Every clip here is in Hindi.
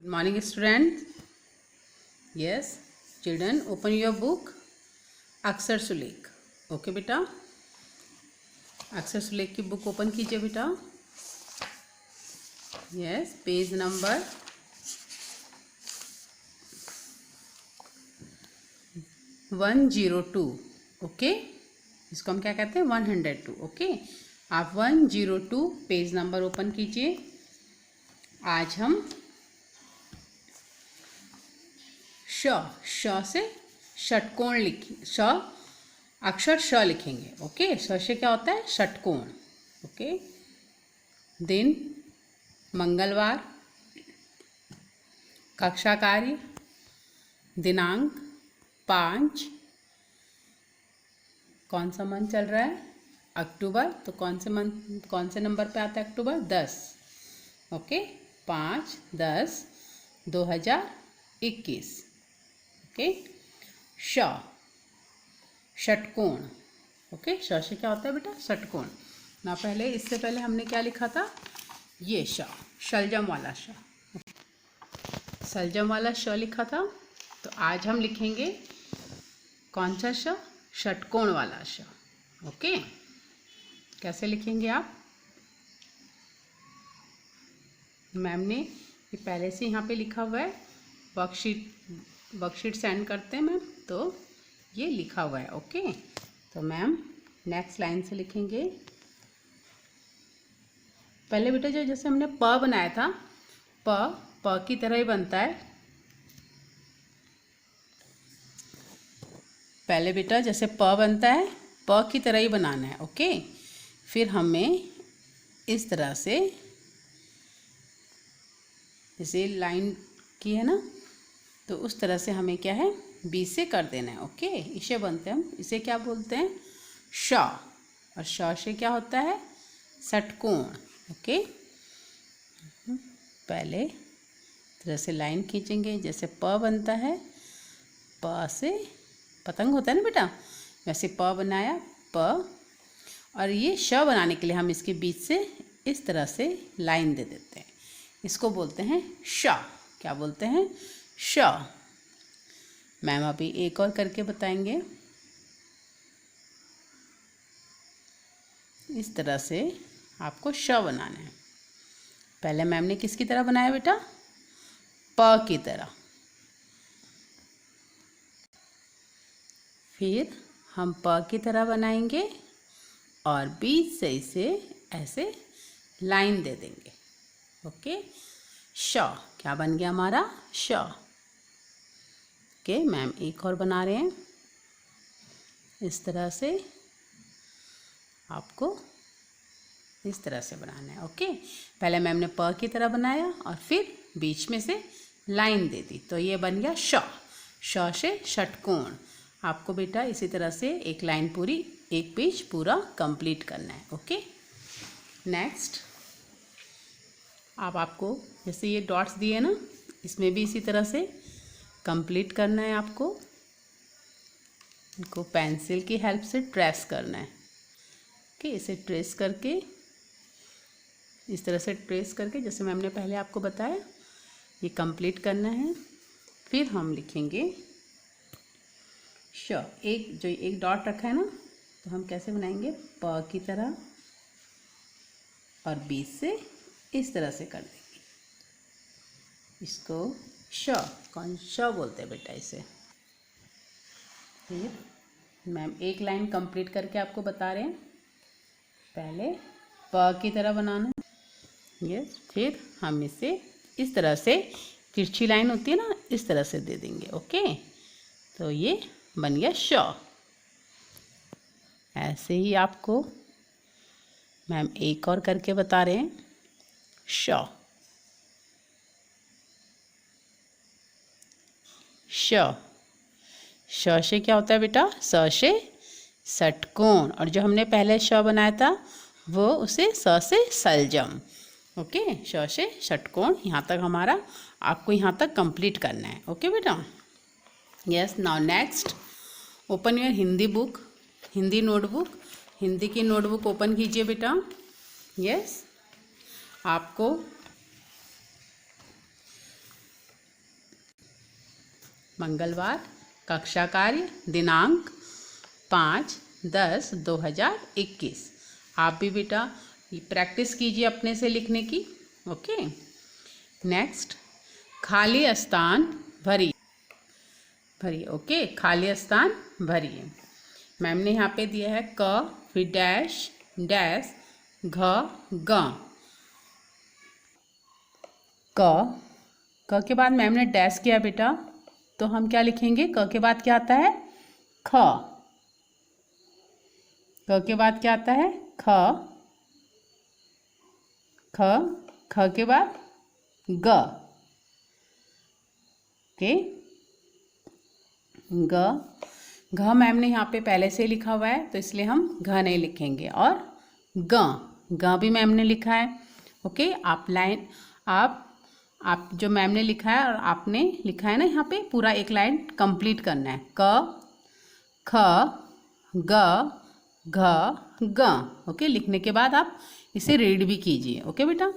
Morning student. Yes children, open your book अक्षर सुलेख. ओके बेटा, अक्षर सुलेख की बुक ओपन कीजिए बेटा. Yes, page number 102. ओके, इसको हम क्या कहते हैं 102. ओके, आप 102 पेज नंबर ओपन कीजिए. आज हम श से षटकोण श अक्षर श लिखेंगे. ओके, श से क्या होता है षटकोण. ओके, दिन मंगलवार, कक्षा कार्य दिनांक 5. कौन सा मंथ चल रहा है अक्टूबर, तो कौन से नंबर पे आता है अक्टूबर 10. ओके, 5/10/2021. ओके, षटकोण. ओके, श से क्या होता है बेटा षटकोण. ना पहले इससे पहले हमने क्या लिखा था, ये शलजम वाला शलजम वाला श लिखा था. तो आज हम लिखेंगे कौन सा श, षटकोण वाला श. ओके, कैसे लिखेंगे आप. मैम ने ये पहले से यहाँ पे लिखा हुआ है, वर्कशीट सेंड करते हैं मैम, तो ये लिखा हुआ है. ओके, तो मैम नेक्स्ट लाइन से लिखेंगे. पहले बेटा जो जैसे हमने प बनाया था, प की तरह ही बनता है. पहले बेटा जैसे प बनता है, प की तरह ही बनाना है. ओके, फिर हमें इस तरह से जैसे लाइन की है ना, तो उस तरह से हमें क्या है बीच से कर देना है. ओके, इसे बनते हैं हम, इसे क्या बोलते हैं श, और श से क्या होता है षटकोण. ओके, पहले तरह से लाइन खींचेंगे. जैसे प बनता है, प से पतंग होता है ना बेटा, वैसे प बनाया प, और ये श बनाने के लिए हम इसके बीच से इस तरह से लाइन दे देते हैं. इसको बोलते हैं श. क्या बोलते हैं श. मैम अभी एक और करके बताएंगे. इस तरह से आपको श बनाना है. पहले मैम ने किसकी तरह बनाया बेटा, प की तरह. फिर हम प की तरह बनाएंगे और बीच से इसे ऐसे लाइन दे देंगे. ओके, श क्या बन गया हमारा श. ओके, मैम एक और बना रहे हैं. इस तरह से आपको इस तरह से बनाना है. ओके, पहले मैम ने प की तरह बनाया और फिर बीच में से लाइन दे दी, तो ये बन गया श. श से षटकोण. आपको बेटा इसी तरह से एक लाइन पूरी, एक पेज पूरा कंप्लीट करना है. ओके, नेक्स्ट अब आपको जैसे ये डॉट्स दिए ना, इसमें भी इसी तरह से कंप्लीट करना है. आपको इनको पेंसिल की हेल्प से ट्रेस करना है. ओके, इसे ट्रेस करके इस तरह से ट्रेस करके, जैसे मैम ने पहले आपको बताया, ये कंप्लीट करना है. फिर हम लिखेंगे श. एक डॉट रखा है ना, तो हम कैसे बनाएंगे प की तरह, और बीच से इस तरह से कर देंगे. इसको श, कौन श बोलते हैं बेटा इसे. फिर मैम एक लाइन कंप्लीट करके आपको बता रहे हैं. पहले प की तरह बनाना. यस, फिर हम इसे इस तरह से तिरछी लाइन होती है ना, इस तरह से दे देंगे. ओके, तो ये बन गया श. ऐसे ही आपको मैम एक और करके बता रहे हैं श. श से क्या होता है बेटा, स से षटकोण, और जो हमने पहले श बनाया था वो उसे स से सलजम. ओके, श से षटकोण. यहाँ तक हमारा, आपको यहाँ तक कंप्लीट करना है. ओके बेटा. Yes, now next open your Hindi book, Hindi notebook. Hindi की नोटबुक ओपन कीजिए बेटा. यस, आपको मंगलवार। कक्षा कार्य दिनांक 5/10/2021। आप भी बेटा प्रैक्टिस कीजिए अपने से लिखने की। ओके। नेक्स्ट, खाली स्थान भरिए। ओके, खाली स्थान भरिए। मैम ने यहाँ पे दिया है क, फिर डैश डैश घ ग। क के बाद मैम ने डैश किया बेटा, तो हम क्या लिखेंगे? क के बाद क्या आता है? ख। क के बाद क्या आता है? ख। ख ख के बाद ग। ओके, ग। घ मैम ने यहाँ पे पहले से लिखा हुआ है, तो इसलिए हम घ नहीं लिखेंगे। और ग भी मैम ने लिखा है। ओके, आप जो मैम ने लिखा है और आपने लिखा है ना, यहाँ पे पूरा एक लाइन कंप्लीट करना है। क ख ग घ ग। ओके, लिखने के बाद आप इसे रीड भी कीजिए। ओके बेटा।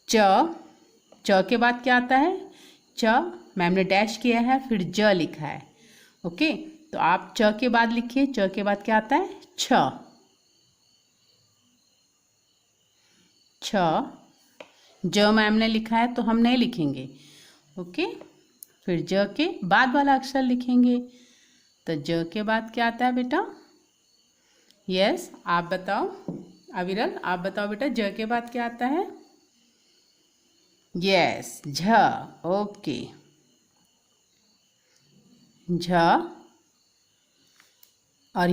च के बाद क्या आता है? च मैम ने डैश किया है, फिर ज लिखा है। ओके, तो आप च के बाद लिखिए। च के बाद क्या आता है? छ। ज मैम ने लिखा है, तो हम नहीं लिखेंगे। ओके, फिर ज के बाद वाला अक्षर लिखेंगे। तो ज के बाद क्या आता है बेटा? यस, आप बताओ। अविरल, आप बताओ बेटा, ज के बाद क्या आता है? यस, झ। ओके, झ। और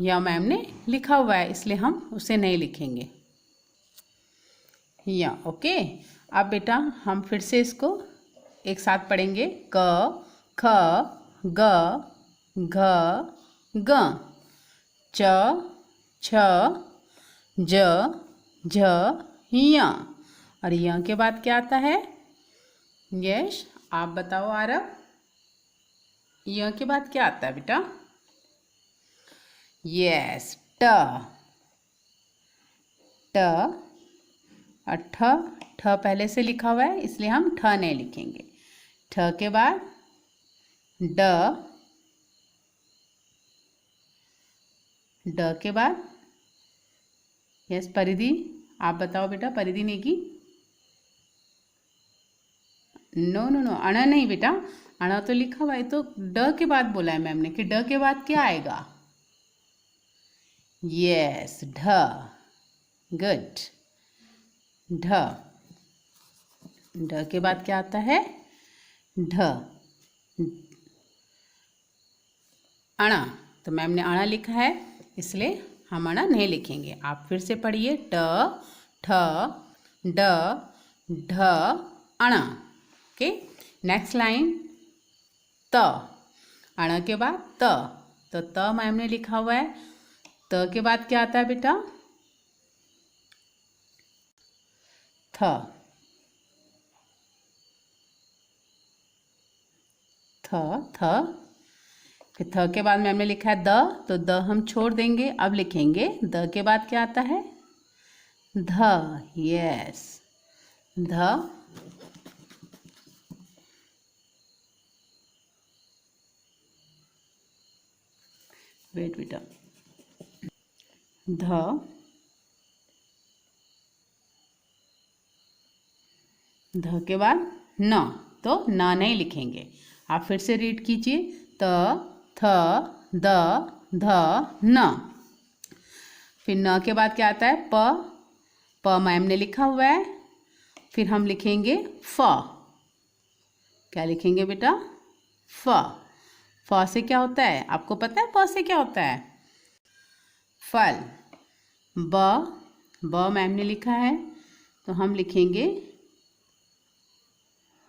य मैम ने लिखा हुआ है, इसलिए हम उसे नहीं लिखेंगे। ओके। अब बेटा हम फिर से इसको एक साथ पढ़ेंगे। क ख ग घ ग। च छ ज झ य। और य के बाद क्या आता है? यश, आप बताओ आरव। य के बाद क्या आता है बेटा? यस, ट। और ठ पहले से लिखा हुआ है, इसलिए हम ठ नहीं लिखेंगे। ठ के बाद ड के बाद यस, परिधि। आप बताओ बेटा, परिधि नेगी। नो नो नो, अण नहीं बेटा, अण तो लिखा हुआ है, तो ड के बाद बोला है मैम ने कि ड के बाद क्या आएगा? यस, ढ। गुड। ढ के बाद क्या आता है? ढ। अणा, तो मैम ने अणा लिखा है, इसलिए हम अणा नहीं लिखेंगे। आप फिर से पढ़िए। ट ठ ड ढ अणा। ओके, नेक्स्ट लाइन त। अण के बाद त, तो त मैम ने लिखा हुआ है। त के बाद क्या आता है बेटा? थ। फिर थ के बाद मैम ने लिखा है द, तो द हम छोड़ देंगे। अब लिखेंगे द के बाद क्या आता है? ध। यस, ध। वेट बेटा, ध। ध के बाद न, तो न नहीं लिखेंगे। आप फिर से रीड कीजिए। त थ द ध न। फिर न के बाद क्या आता है? प मैम ने लिखा हुआ है। फिर हम लिखेंगे फ। क्या लिखेंगे बेटा? फ से क्या होता है? आपको पता है फ से क्या होता है? फल। ब मैम ने लिखा है, तो हम लिखेंगे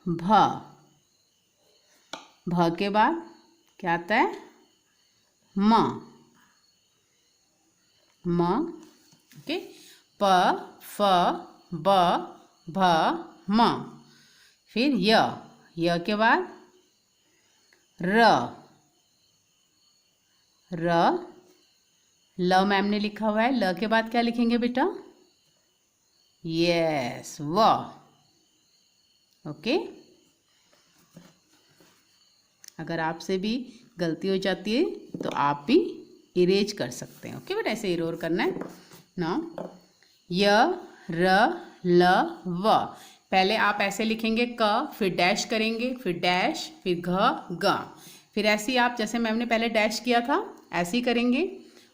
भ। भ के बाद क्या आता है? म। ओके, प फ ब भ म। फिर य के बाद र। ल मैम ने लिखा हुआ है। ल के बाद क्या लिखेंगे बेटा? यस, व। ओके, अगर आपसे भी गलती हो जाती है तो आप भी इरेज कर सकते हैं। ओके बेटा, ऐसे इरेज करना है। नाउ य र ल व, पहले आप ऐसे लिखेंगे क, फिर डैश करेंगे, फिर डैश, फिर घ ग, फिर ऐसे ही आप जैसे मैम ने पहले डैश किया था ऐसे ही करेंगे।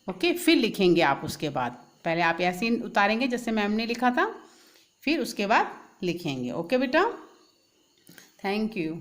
ओके, फिर लिखेंगे आप उसके बाद, पहले आप ऐसे ही उतारेंगे जैसे मैम ने लिखा था, फिर उसके बाद लिखेंगे। ओके बेटा, थैंक यू।